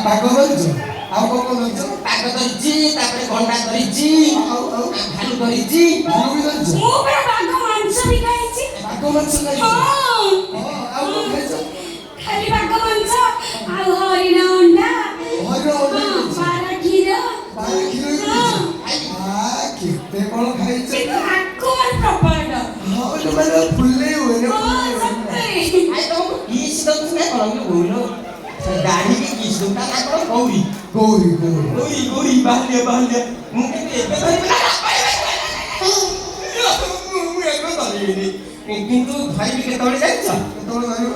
ପାଗ କରିଛ ଆଉ କଣ କରିଛ? ପାଗ କରିଛି ତାପରେ ଘଣ୍ଟା କରିଛି ଭାଲୁ କରିଛି ଭାଲୁ ବି କରିଛ? ମୁଁ ପୁରା ବାଘ ମାଂସ ବି ଖାଇଛି। ବାଘ ମାଂସ ଖାଇଛ? ହଁ ଆଉ କଣ ଖାଇଛ? ଖାଲି ବାଘ ମାଂସ ଆଉ ହରିଣ ଅଣ୍ଡା ହରିଣ ଅଣ୍ଡା ଖାଇଛ? ପାରା କ୍ଷୀର କ୍ଷୀର ବି ଖାଇଛ? କେତେ କଣ ଖାଇଛ? କିନ୍ତୁ ଆକୁ ମାନେ ପ୍ରବଳ ଡର। ହଁ ମାନେ ଫୁଲେଇ ହୁଏ ହଁ ସତରେ। ଆଇ ତମକୁ କିସ୍ ଦଉଛି ନା କଣ ଗୌର ଦାଢି କି କିସ୍ ଦଉ ତା ନା କଣ ଗୌରୀ ଗୌରୀ ଗୌରୀ ବାହାରିଆ ମୁଁ କିନ୍ତୁ ଏବେ ଧରିବି ନା ମୁଁ ଏବେ ଧରିବିନି କିନ୍ତୁ ଧରିବି କେତେବେଳେ ଜାଣିଛ? କେତେବେଳେ ଧରିବ?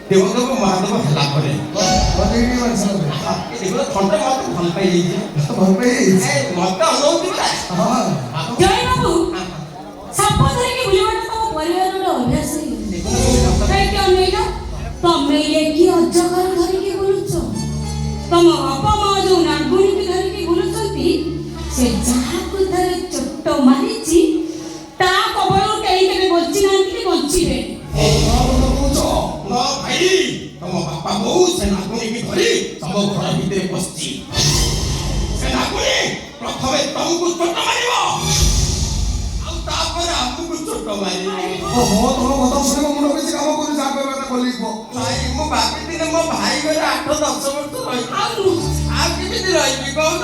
ଦେବଦେବ ମହାଦେବ ହେଲା ପରେ ଦେଖ ଥଣ୍ଡା ମତେ ଭଲ ପାଇଯାଇଛି ମତେ ଅନଉଥିବ ନା ଜୟ ବାବୁ ସାପ ଧରିକି ବୁଲିବାଟା ତମ ପରିବାରର ଅଭ୍ୟାସ କାହିଁକି ଅନେଇଲ? ତମେ କି ଅଜଗର ଧରିକି ବୁଲୁଛ? ତମ ବାପା ମା ଯୋଉ ନାଗୁଣୀକି ଧରିକି ବୁଲୁଛନ୍ତି ସେ ଯାହାକୁ ଥରେ ଚୋଟ ମାରିଛି ତା କବଳରୁ କେହି କେବେ ବଞ୍ଚି ନାହାନ୍ତି କି ବଞ୍ଚିବେ। ଭାଇ ତମ ବାପା ବୋଉ ସେ ନାଗୁଣୀକି ଧରି ତମ ଘର ଭିତରେ ବସିଛି। ସେ ନାଗୁଣୀ ପ୍ରଥମେ ତମକୁ ଚୋଟ ମାରିବ ଆଉ ତାପରେ ଆମକୁ ଚୋଟ ମାରିବ। ତମ କଥା ଶୁଣି ମୋ ମୁଣ୍ଡ କିଛି କାମ କରୁଛି ଯାହା କହିବା କଥା କହିଲି ଭାଇ ମୁଁ ଭାବିଥିଲି ମୋ ଭାଇ ଘରେ 8-10 ବର୍ଷ ରହିବି ଆଉ କେମିତି ରହିବି କହୁନ?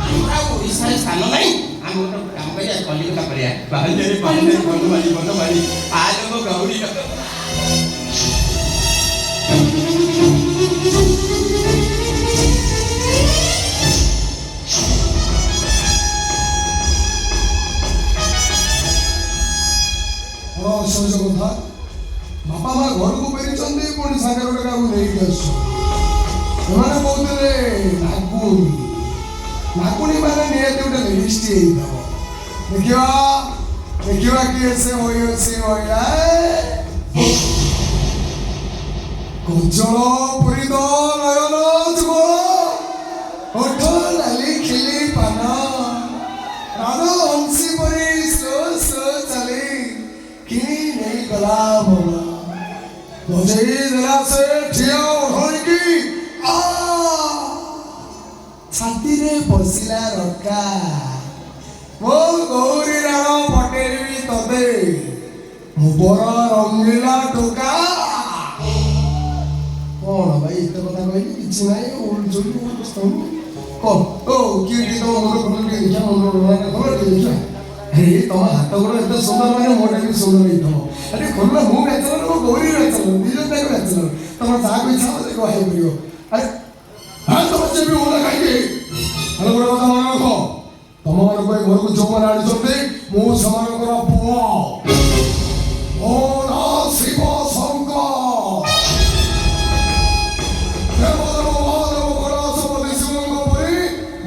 ଆମର ଆଉ ଓଡ଼ିଶାରେ ସ୍ଥାନ ନାହିଁ। ଆମେ ଗୋଟେ କାମ କରିବା କଲିକତା କରିବା ବାହାରେ ବନମାଳି ଆଲୋ ମୋ ଗୌରୀ ସହଜ କଥା ବାପା ମା ଘରକୁ ଫେରିଛନ୍ତି ପୁଣି ସାଙ୍ଗରେ ଗୋଟେ କାହାକୁ ନେଇକି ଆସୁଛ। ସେମାନେ କହୁଥିଲେ ନାଗୁଣୀ ମାନେ ନିହାତି ଗୋଟେ ଲିଷ୍ଟ ହେଇଥିବ। ଦେଖିବା କିଏ ସେ ହୋଇଅଛି ମହିଳା କଞ୍ଚଳ ପୁରିତ ନୟନ ଯୁଗଳ ଓଠ ଲାଲି ଖିଲି ପାନ ରାଜହଂସୀ ପରି ସ୍ଲୋ ଚାଲି କିଣି ନେଇ ଗଲା ମନ ବଜେଇ ଦେଲା ସେ ଠିଆ ଓଢ଼ଣିକି ଛାତିରେ ପଶିଲା ରକା ମୋ ଗୌରୀ ରାଣ ପଟେଇବି ତତେ ମୋର ରଙ୍ଗିଲା ଟୋକା। କଣ ଭାଇ ଏତେ କଥା କହିଲି କିଛି ନାହିଁ କଣ କିଏ ଟିକେ ତମ ମୁଣ୍ଡ ଖୋଲ ଟିକେ ଦେଖିବା ମୁଣ୍ଡ ଖୋଲ ଟିକେ ଦେଖିବା। ଆରେ ତମ ହାତ ଗୋଡ଼ ଏତେ ସୁନ୍ଦର ମାନେ ମୋଟା ବି ସୁନ୍ଦର ହେଇଥିବ। ଆରେ ଖୋଲ ମୁଁ ବ୍ୟାଚଲର ମୋ ଗୌରୀ ବ୍ୟାଚଲର ଦି ଜଣ ଯାକ ବ୍ୟାଚଲର ତମର ଯାହାକୁ ଇଚ୍ଛା ହବ ସେ କହିବାକୁ ପଡ଼ିବ। ଆରେ ତମ ବି ଓଲା କାହିଁକି ହେଲେ ଗୋଟେ କଥା ମନେ ରଖ ତମମାନଙ୍କ ଏ ଘରକୁ ଯୋଉମାନେ ଆଣିଛନ୍ତି ମୁଁ ସେମାନଙ୍କର ପୁଅ ମୋ ନାଁ ଶିବ ଶଙ୍କର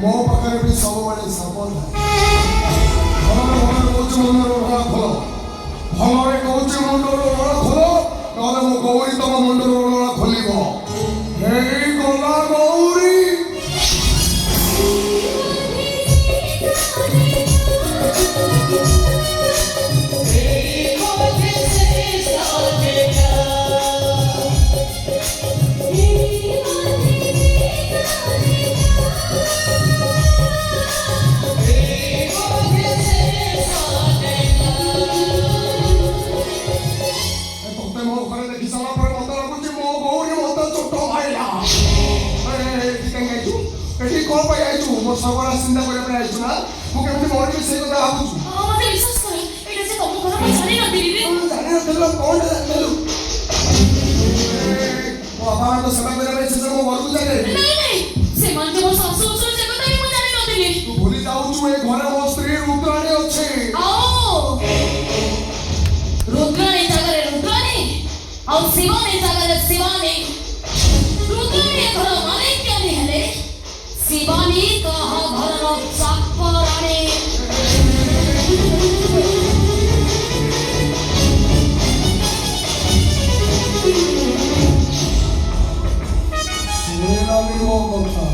ମୋ ପାଖରେ ବି ସବୁବେଳେ ସାପ ଭଲରେ କହୁଛି ମୁଣ୍ଡର ଓଳା ଖୋଲ ନହେଲେ ମୋ ଗୌରୀ ତମ ମୁଣ୍ଡର ଓଳା ଖୋଲିବ। ଏଇ ଗଲା ଗୌରୀ कौन पाई आई तू मो सबरा चिंता करे पे आई तू ना मु केमति मोर भी से କଥା भाबुछु मते विश्वास कर एटा से तम घर में जानि न दिली जानि न दिलो कोन जानलु ओ बाबा तो सेवा करे पे से मो घर को जाने नहीं से मन के मो सासु ससुर से କଥା भी मु जानि न दिली तू भूली जाउछु ए घरे मो स्त्री रुद्राणी अछि ओ रुद्राणी जगह रुद्राणी और शिवानी जगह शिवानी रुद्राणी घर माने क्या नहीं है शिवानी कहा घर सापराणी सुनिलानी वो कथा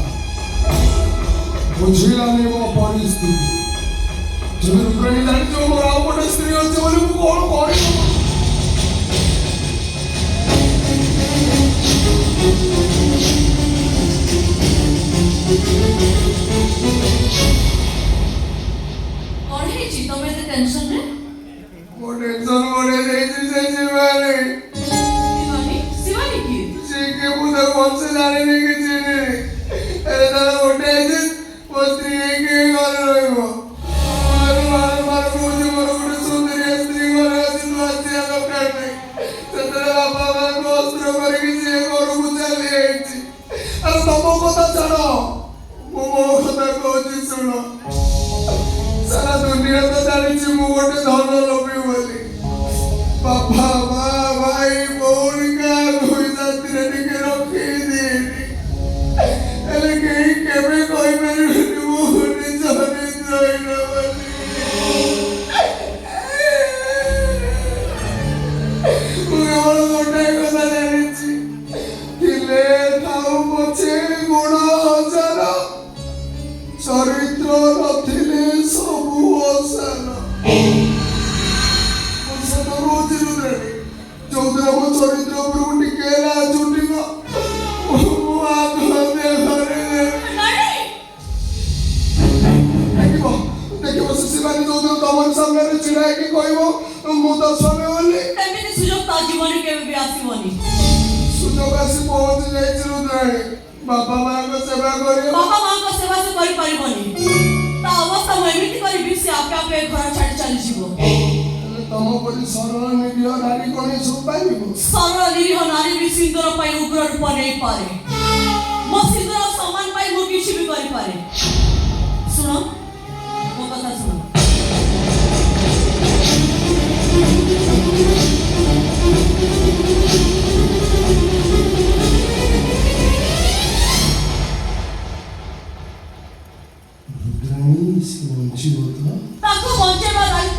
बुझिलानी वो परिस्थिति जब रुद्राणी जानि जो मोर आउ गोटे स्त्री अछि बोली मु कोन करि ଟେନସନ୍ ରେ? ମୋ ଟେନସନ ବଢେଇ ଦେଇଛି ସେ ଶିବାନୀ। ଶିବାନୀ କିଏ? ସେ କିଏ ମୁଁ ତାକୁ ଭଲସେ ଜାଣିନି କି ଚିହ୍ନିନି। ଆରେ ତାର ଗୋଟେ ହେଇଛି ମୋ ସ୍ତ୍ରୀ ହେଇକି ଏ ଘରେ ରହିବ। ବାରମ୍ବାର କହୁଛି ମୋର ଗୋଟେ ସୁନ୍ଦରିଆ ସ୍ତ୍ରୀ ଘରେ ଅଛି, ତୁ ଆସିବା ଦରକାର ନାହିଁ। ସେତେବେଳେ ବାପା ମାଆଙ୍କୁ ଅସ୍ତ୍ର କରିକି ସିଏ ଘରକୁ ଚାଲି ଯାଇଛି। ଆରେ ତମ କଥା ଛାଡ଼, ମୁଁ ମୋ କଥା କହୁଛି ଶୁଣ। ସାରା ଦୁନିଆ ତ ଜାଣିଛି ମୁଁ ଗୋଟେ ଧନ ଲୋଭୀ ବୋଲି। ବାପା ମା ଭାଇ ଭଉଣୀ କାହାକୁ ବି ଶାନ୍ତିରେ ଟିକେ ରଖେଇ ଦିଏନି। ହେଲେ କେହି କେବେ କହିପାରିବେନି ମୁଁ ନିଜ ହୀନ ବୋଲି। ମୁଁ କେବଳ ଗୋଟାଏ କଥା ଜାଣିଛି, ଥିଲେ ଥାଉ ପଛେ ଗୁଣ ହଜାର, ଚରିତ୍ର ନଥିଲେ ସବୁ ଅସାର। ଯୋଉଦିନ ମୋ ଚରିତ୍ର ଉପରକୁ ଟିକେ ହେଲା ଚୁଟିବ, ମୁଁ ଆତ୍ମହତ୍ୟା କରିଦେବି। ଦେଖିବ ସେ ଶିବାନୀ ଯୋଉଦିନ ତମର ସାମ୍ନାରେ ଛିଡା ହେଇକି କହିବ ମୁଁ ତ ସ୍ୱାମୀ ବୋଲି, ଏମିତି ସୁଯୋଗ ତା ଜୀବନରେ କେବେ ବି ଆସିବନି। ସୁଯୋଗ ଆସି ପହଞ୍ଚି ଯାଇଛି ରୁଦ୍ରାଣୀ। ବାପା ମାଙ୍କ ସେବା କରିବ। ବାପା ମାଙ୍କ ସେବା ସେ କରିପାରିବନି। ତା ଅବସ୍ଥା ମୁଁ ଏମିତି କରିବି ସେ ଆପେ ଆପେ ଘର ଛାଡ଼ି ଚାଲିଯିବ। ତମ ପରି ସରଳ ନିରୀହ ନାରୀ କଣ ଏସବୁ ପାଇବ? ସରଳ ନିରୀହ ନାରୀ ବି ସିନ୍ଦୁର ପାଇଁ ଉଗ୍ର ରୂପ ନେଇପାରେ। ମୋ ସିନ୍ଦୁର ସମ୍ମାନ ପାଇଁ ମୁଁ କିଛି ବି କରିପାରେ। ଶୁଣ ମୋ କଥା ଶୁଣ। ରୁଦ୍ରାଣୀ ସେ ବଞ୍ଚିବ ତ?